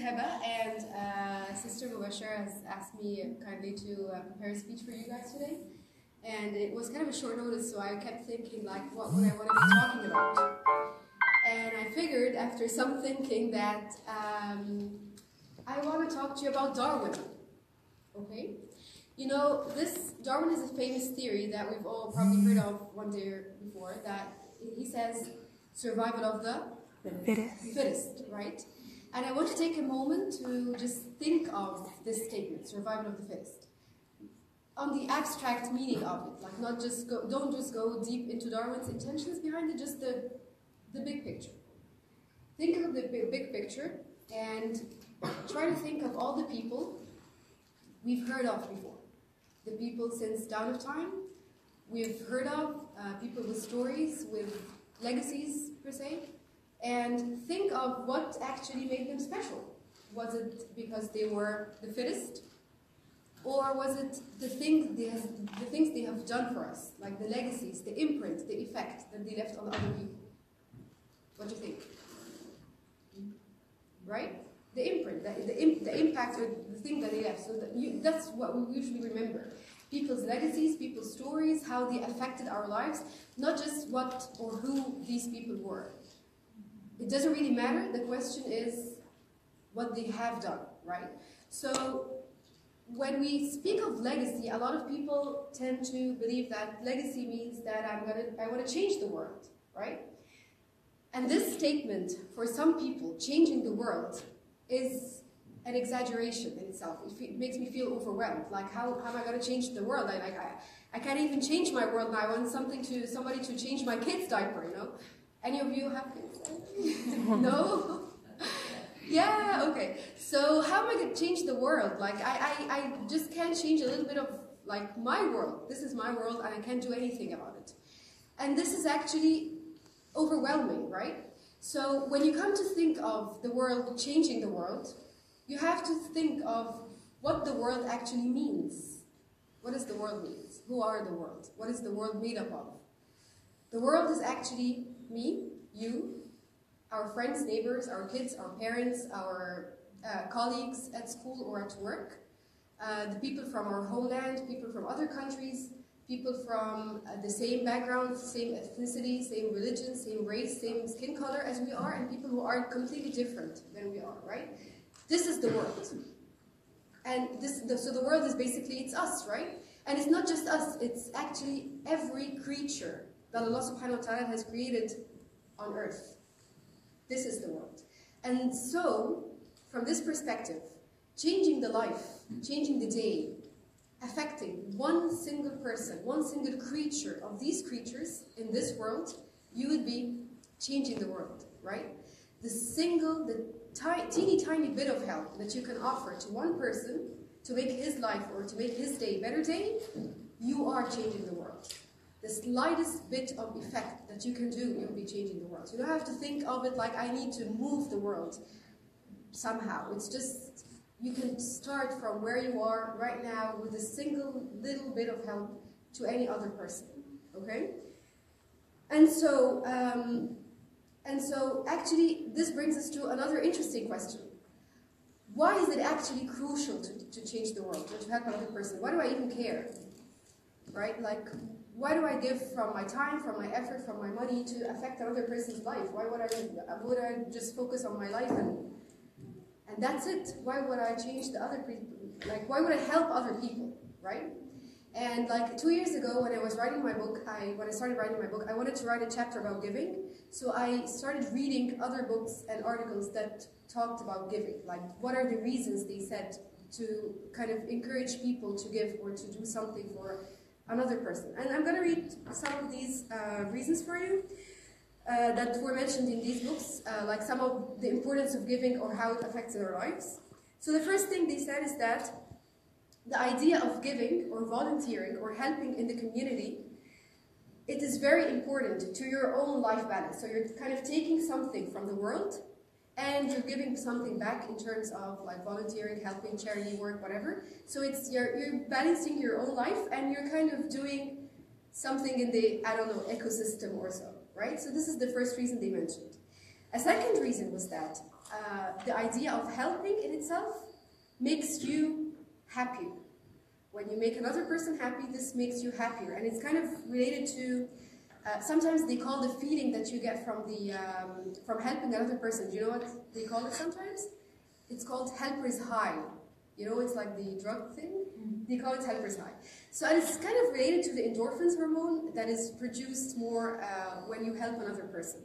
Heba, and Sister Mubashir has asked me kindly to prepare a speech for you guys today. And it was kind of a short notice, so I kept thinking, like, what would I want to be talking about? And I figured, after some thinking, that I want to talk to you about Darwin. Okay? You know, this Darwin is a famous theory that we've all probably heard of one day before, that he says survival of the fittest, right? And I want to take a moment to just think of this statement, survival of the fittest, on the abstract meaning of it. Like, not just don't just go deep into Darwin's intentions behind it, just the big picture. Think of the big picture and try to think of all the people we've heard of before. The people since dawn of time we've heard of, people with stories, with legacies per se, and think of what actually made them special. Was it because they were the fittest? Or was it the things they have done for us, like the legacies, the imprint, the effect that they left on other people? What do you think? Right? The imprint, the impact, or the thing that they left. So that's what we usually remember. People's legacies, people's stories, how they affected our lives, not just what or who these people were. It doesn't really matter. The question is what they have done, right? So when we speak of legacy, a lot of people tend to believe that legacy means that I want to change the world, right? And this statement, for some people, changing the world, is an exaggeration in itself. It makes me feel overwhelmed. Like, how am I going to change the world? I can't even change my world now. I want somebody to change my kid's diaper, you know? Any of you have kids? No? Yeah, okay. So how am I going to change the world? Like, I just can't change a little bit of, like, my world. This is my world, and I can't do anything about it. And this is actually overwhelming, right? So when you come to think of the world changing the world, you have to think of what the world actually means. What does the world mean? Who are the world? What is the world made up of? The world is actually me, you, our friends, neighbors, our kids, our parents, our colleagues at school or at work, the people from our homeland, people from other countries, people from the same background, same ethnicity, same religion, same race, same skin color as we are, and people who are completely different than we are, right? This is the world. And so the world is basically, it's us, right? And it's not just us, it's actually every creature that Allah subhanahu wa ta'ala has created on earth. This is the world. And so, from this perspective, changing the life, changing the day, affecting one single person, one single creature of these creatures in this world, you would be changing the world, right? The teeny tiny bit of help that you can offer to one person to make his life or to make his day a better day, you are changing the world. The slightest bit of effect that you can do, you'll be changing the world. You don't have to think of it like I need to move the world somehow. It's just, you can start from where you are right now with a single little bit of help to any other person, okay? And so actually, this brings us to another interesting question. Why is it actually crucial to change the world, or to help another person? Why do I even care, right? Like, why do I give from my time, from my effort, from my money to affect another person's life? Why would I just focus on my life and that's it? Why would I change the other people? Like, why would I help other people, right? And like 2 years ago, when I was writing my book, when I started writing my book, I wanted to write a chapter about giving. So I started reading other books and articles that talked about giving. Like, what are the reasons they said to kind of encourage people to give or to do something for another person. And I'm going to read some of these reasons for you that were mentioned in these books, like some of the importance of giving or how it affects our lives. So the first thing they said is that the idea of giving or volunteering or helping in the community, it is very important to your own life balance. So you're kind of taking something from the world and you're giving something back in terms of like volunteering, helping, charity work, whatever. So it's you're balancing your own life and you're kind of doing something in the, I don't know, ecosystem or so, right? So this is the first reason they mentioned. A second reason was that the idea of helping in itself makes you happier. When you make another person happy, this makes you happier. And it's kind of related to, sometimes they call the feeling that you get from from helping another person. Do you know what they call it sometimes? It's called helper's high. You know, it's like the drug thing. They call it helper's high. So it's kind of related to the endorphins hormone that is produced more when you help another person.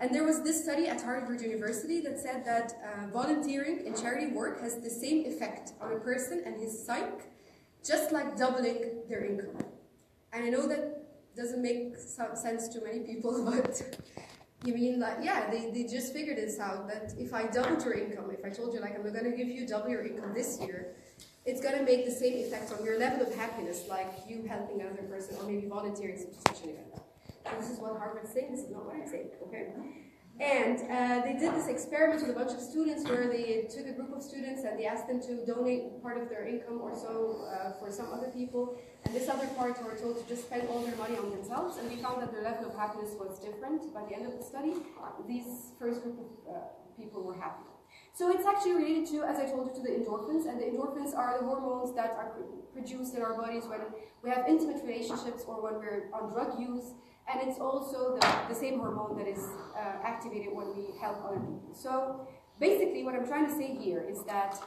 And there was this study at Harvard University that said that volunteering in charity work has the same effect on a person and his psyche, just like doubling their income. And I know that doesn't make some sense to many people, but you mean like, yeah, they just figured this out, that if I doubled your income, if I told you like I'm going to give you double your income this year, it's going to make the same effect on your level of happiness, like you helping another person or maybe volunteering to such an event. And this is what Harvard's saying, this is not what I'm saying, okay? And they did this experiment with a bunch of students where they took a group of students and they asked them to donate part of their income or so for some other people, and this other part were told to just spend all their money on themselves, and we found that their level of happiness was different by the end of the study. These first group of people were happy. So it's actually related to, as I told you, to the endorphins, and the endorphins are the hormones that are produced in our bodies when we have intimate relationships or when we're on drug use, and it's also the same hormone that is activated when we help other people. So basically what I'm trying to say here is that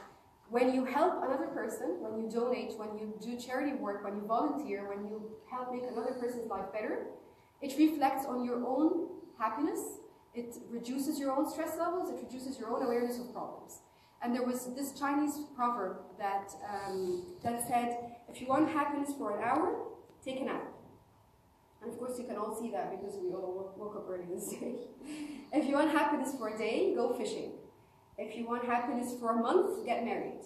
when you help another person, when you donate, when you do charity work, when you volunteer, when you help make another person's life better, it reflects on your own happiness. It reduces your own stress levels, it reduces your own awareness of problems. And there was this Chinese proverb that, that said, if you want happiness for an hour, take a nap. And of course you can all see that because we all woke up early this day. If you want happiness for a day, go fishing. If you want happiness for a month, get married.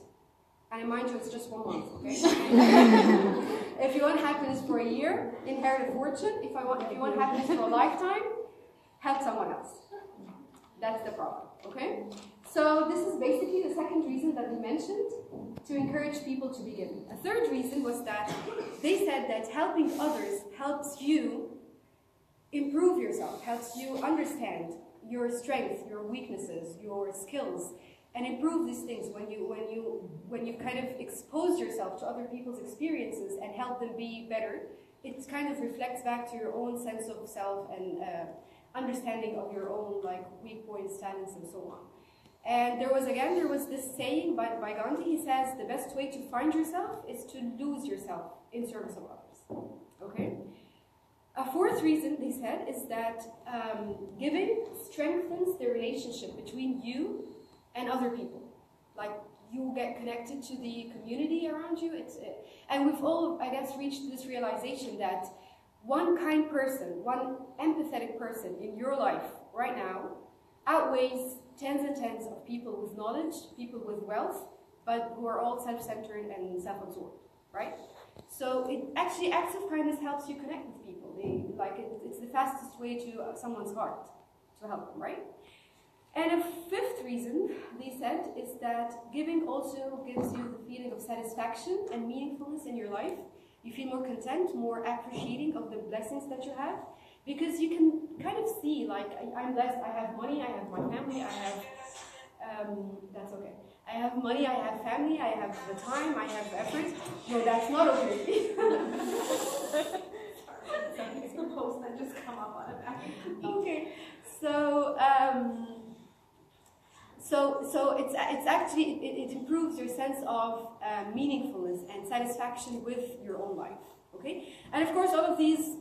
And mind you, it's just 1 month, okay? If you want happiness for a year, inherit a fortune. If you want happiness for a lifetime, help someone else. That's the problem, okay? So this is basically the second reason that we mentioned, to encourage people to be giving. A third reason was that they said that helping others helps you improve yourself, helps you understand your strengths, your weaknesses, your skills, and improve these things. When you kind of expose yourself to other people's experiences and help them be better, it kind of reflects back to your own sense of self and understanding of your own like weak points, talents, and so on. And there was this saying by Gandhi. He says the best way to find yourself is to lose yourself in service of others. Okay. A fourth reason, they said, is that giving strengthens the relationship between you and other people. Like, you get connected to the community around you. And we've all, I guess, reached this realization that one kind person, one empathetic person in your life right now outweighs tens and tens of people with knowledge, people with wealth, but who are all self-centered and self-absorbed, right? So it actually, acts of kindness helps you connect with people. It's the fastest way to someone's heart, to help them, right? And a fifth reason, they said, is that giving also gives you the feeling of satisfaction and meaningfulness in your life. You feel more content, more appreciating of the blessings that you have, because you can kind of see, like, I'm blessed, I have money, I have my family, I have, that's okay. I have money, I have family, I have the time, I have effort. No, that's not okay. It's the post that just come up on it. Okay, so it's actually, it improves your sense of meaningfulness and satisfaction with your own life, okay? And of course, all of these,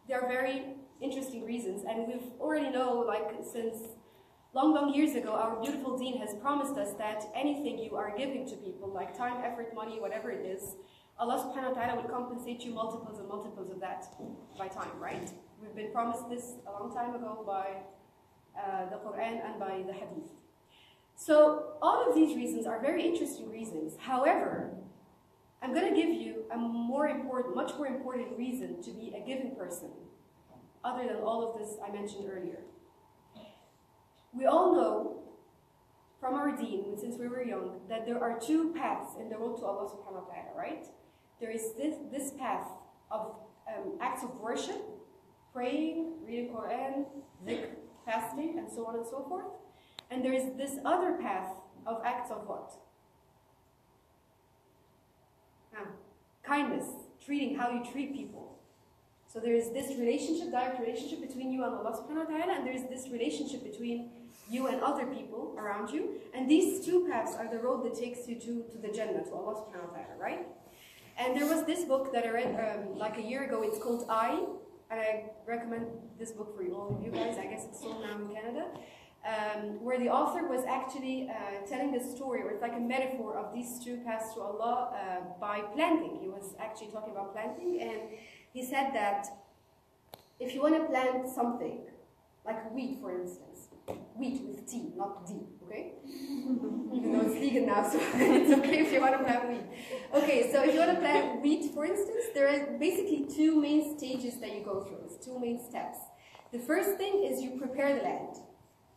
they're very interesting reasons, and we've already know, like, since long years ago, our beautiful Deen has promised us that anything you are giving to people, like time, effort, money, whatever it is, Allah subhanahu wa ta'ala will compensate you multiples and multiples of that by time, right? We've been promised this a long time ago by the Quran and by the Hadith. So all of these reasons are very interesting reasons. However, I'm going to give you a much more important reason to be a giving person, other than all of this I mentioned earlier. We all know from our Deen, since we were young, that there are two paths in the road to Allah subhanahu wa ta'ala, right? There is this path of acts of worship, praying, reading Quran, dhikr, fasting, and so on and so forth. And there is this other path of acts of what? Kindness, treating how you treat people. So there is this relationship, direct relationship between you and Allah subhanahu wa ta'ala, and there is this relationship between you and other people around you. And these two paths are the road that takes you to the Jannah, to Allah subhanahu wa ta'ala, right? And there was this book that I read like a year ago. It's called and I recommend this book for you, all of you guys. I guess it's sold now in Canada. Where the author was actually telling the story, or it's like a metaphor of these two paths to Allah by planting. He was actually talking about planting, and he said that if you want to plant something, like wheat for instance, wheat with T, not D, okay? Even though it's vegan now, so it's okay if you want to plant wheat. Okay, so if you want to plant wheat, for instance, there are basically two main stages that you go through. It's two main steps. The first thing is you prepare the land.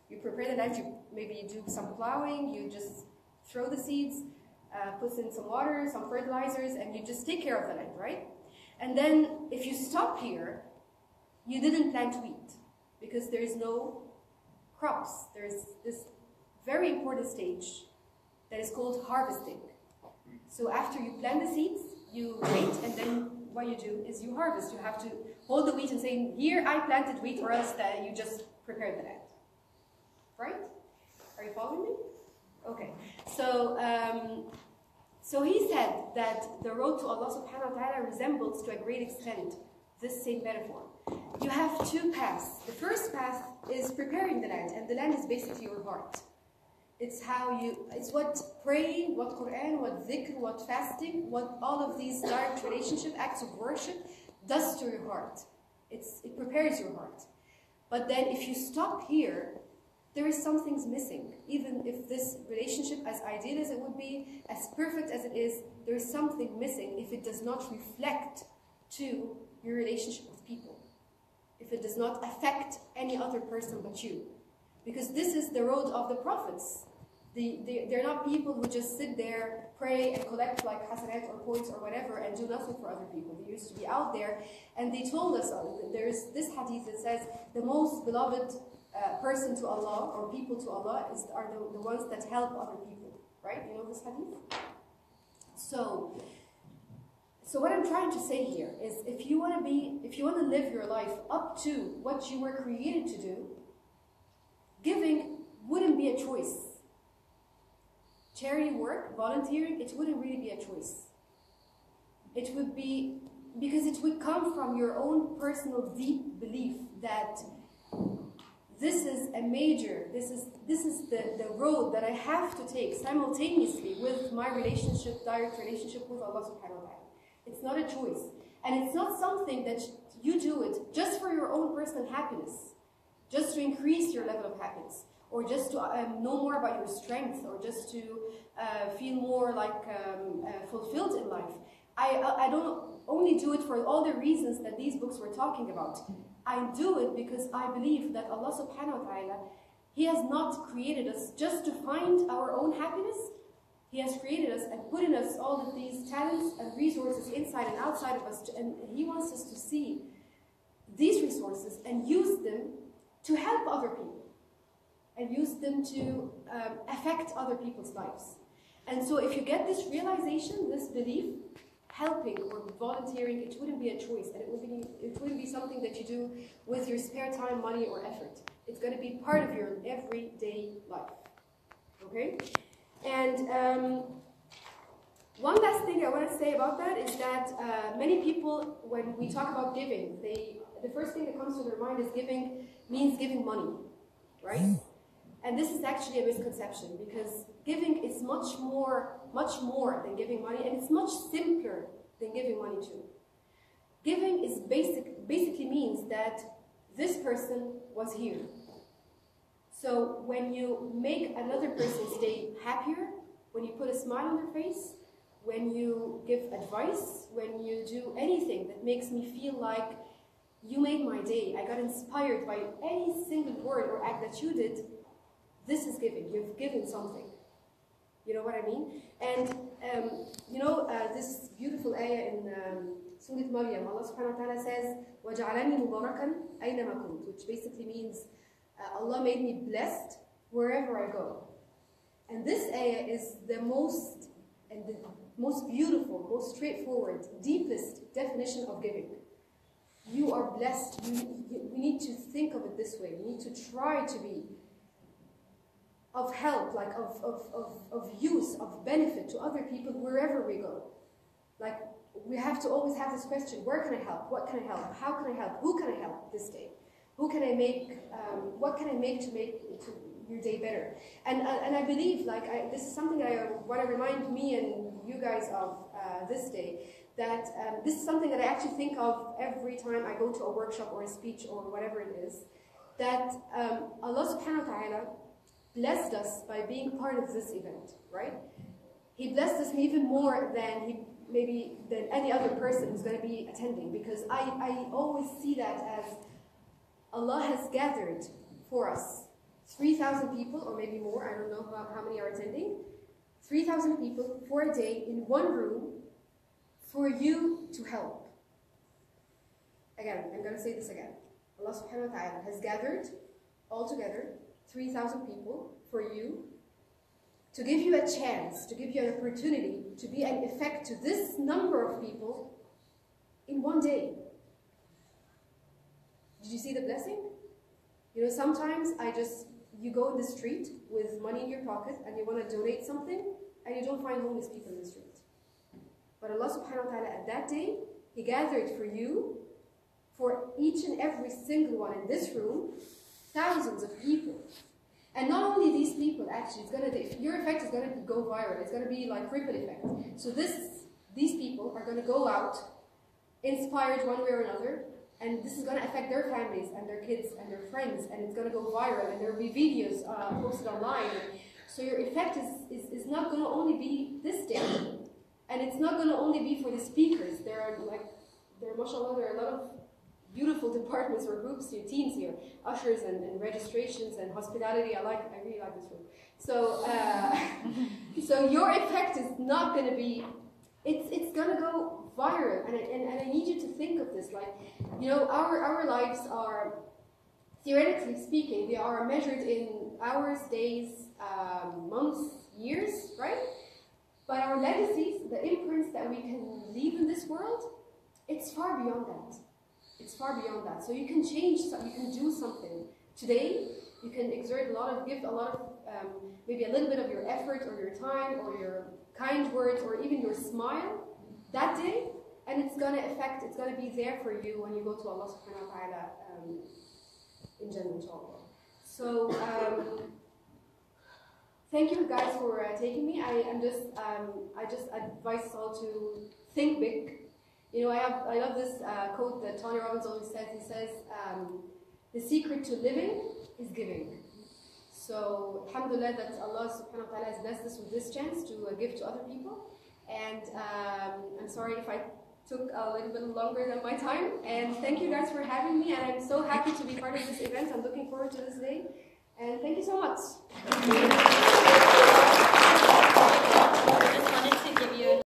You prepare the land, maybe you do some plowing, you just throw the seeds, put in some water, some fertilizers, and you just take care of the land, right? And then if you stop here, you didn't plant wheat because there is no crops. There's this very important stage that is called harvesting. So after you plant the seeds, you wait, and then what you do is you harvest. You have to hold the wheat and say, here I planted wheat, or else that you just prepared the land. Right? Are you following me? Okay. So he said that the road to Allah subhanahu wa ta'ala resembles to a great extent this same metaphor. You have two paths. The first path is preparing the land, and the land is basically your heart. It's what praying, what Quran, what dhikr, what fasting, what all of these direct relationship, acts of worship does to your heart. It prepares your heart. But then if you stop here, there is something's missing. Even if this relationship, as ideal as it would be, as perfect as it is, there is something missing if it does not reflect to your relationship with people. If it does not affect any other person but you. Because this is the road of the prophets. They're not people who just sit there, pray and collect like hasanat or points or whatever and do nothing for other people. They used to be out there, and they told us, there's this hadith that says the most beloved person to Allah, or people to Allah, are the ones that help other people, right? You know this hadith? So what I'm trying to say here is, if you want to live your life up to what you were created to do, giving wouldn't be a choice. Charity work, volunteering, it wouldn't really be a choice. It would be, because it would come from your own personal deep belief that this is a major, this is the road that I have to take simultaneously with my relationship, direct relationship with Allah subhanahu wa ta'ala. It's not a choice. And it's not something that you do it just for your own personal happiness, just to increase your level of happiness, or just to know more about your strength, or just to feel more like fulfilled in life. I don't only do it for all the reasons that these books were talking about. I do it because I believe that Allah subhanahu wa ta'ala, He has not created us just to find our own happiness. He has created us and put in us all of these talents and resources inside and outside of us, and He wants us to see these resources and use them to help other people, and use them to affect other people's lives. And so if you get this realization, this belief, helping or volunteering, it wouldn't be a choice, and it wouldn't be something that you do with your spare time, money, or effort. It's going to be part of your everyday life. Okay? And one last thing I want to say about that is that many people, when we talk about giving, the first thing that comes to their mind is giving means giving money, right? And this is actually a misconception, because giving is much more than giving money, and it's much simpler than giving money too. Giving is basically means that this person was here. So when you make another person's day happier, when you put a smile on their face, when you give advice, when you do anything that makes me feel like you made my day, I got inspired by any single word or act that you did, this is giving. You've given something. You know what I mean? And this beautiful ayah in Surah Maryam, Allah subhanahu wa ta'ala says, وَجَعَلَنِي مُبَارَكًا أَيْنَمَا كُنْتُ, which basically means Allah made me blessed wherever I go. And this ayah is the most beautiful, most straightforward, deepest definition of giving. You are blessed. We need to think of it this way. We need to try to be of help, like of use, of benefit to other people wherever we go. Like, we have to always have this question: where can I help? What can I help? How can I help? Who can I help this day? Who can I make? What can I make to your day better? And I believe, like, this is something I want to remind me and you guys of this day. That this is something that I actually think of every time I go to a workshop or a speech or whatever it is. That Allah subhanahu wa ta'ala blessed us by being part of this event, right? He blessed us even more than any other person who's going to be attending, because I always see that as Allah has gathered for us 3,000 people, or maybe more, I don't know how many are attending, 3,000 people for a day in one room for you to help. Again, I'm going to say this again. Allah subhanahu wa ta'ala has gathered altogether 3,000 people for you, to give you a chance, to give you an opportunity to be an effect to this number of people in one day. Did you see the blessing? You know, sometimes you go in the street with money in your pocket and you want to donate something and you don't find homeless people in the street. But Allah subhanahu wa ta'ala at that day, He gathered for you, for each and every single one in this room, thousands of people. And not only these people, actually, your effect is going to go viral. It's going to be like ripple effect. So these people are going to go out, inspired one way or another, and this is going to affect their families and their kids and their friends, and it's going to go viral, and there will be videos posted online. So your effect is not going to only be this day, and it's not going to only be for the speakers. Mashallah, there are a lot of beautiful departments or groups here, teams here, ushers and registrations and hospitality. I really like this room. So, so your effect is not going to be. It's going to go viral, and I need you to think of this. Like, you know, our lives are, theoretically speaking, they are measured in hours, days, months, years, right? But our legacies, the imprints that we can leave in this world, it's far beyond that. It's far beyond that. So you can change, you can do something. Today, you can give a lot of, maybe a little bit of your effort or your time or your kind words or even your smile that day, and it's going to be there for you when you go to Allah subhanahu wa ta'ala in Jannah, inshallah. So, thank you guys for taking me. I just advise us all to think big. You know, I love this quote that Tony Robbins always says. He says, the secret to living is giving. So, alhamdulillah, that Allah subhanahu wa ta'ala has blessed us with this chance to give to other people. And I'm sorry if I took a little bit longer than my time. And thank you guys for having me. And I'm so happy to be part of this event. I'm looking forward to this day. And thank you so much.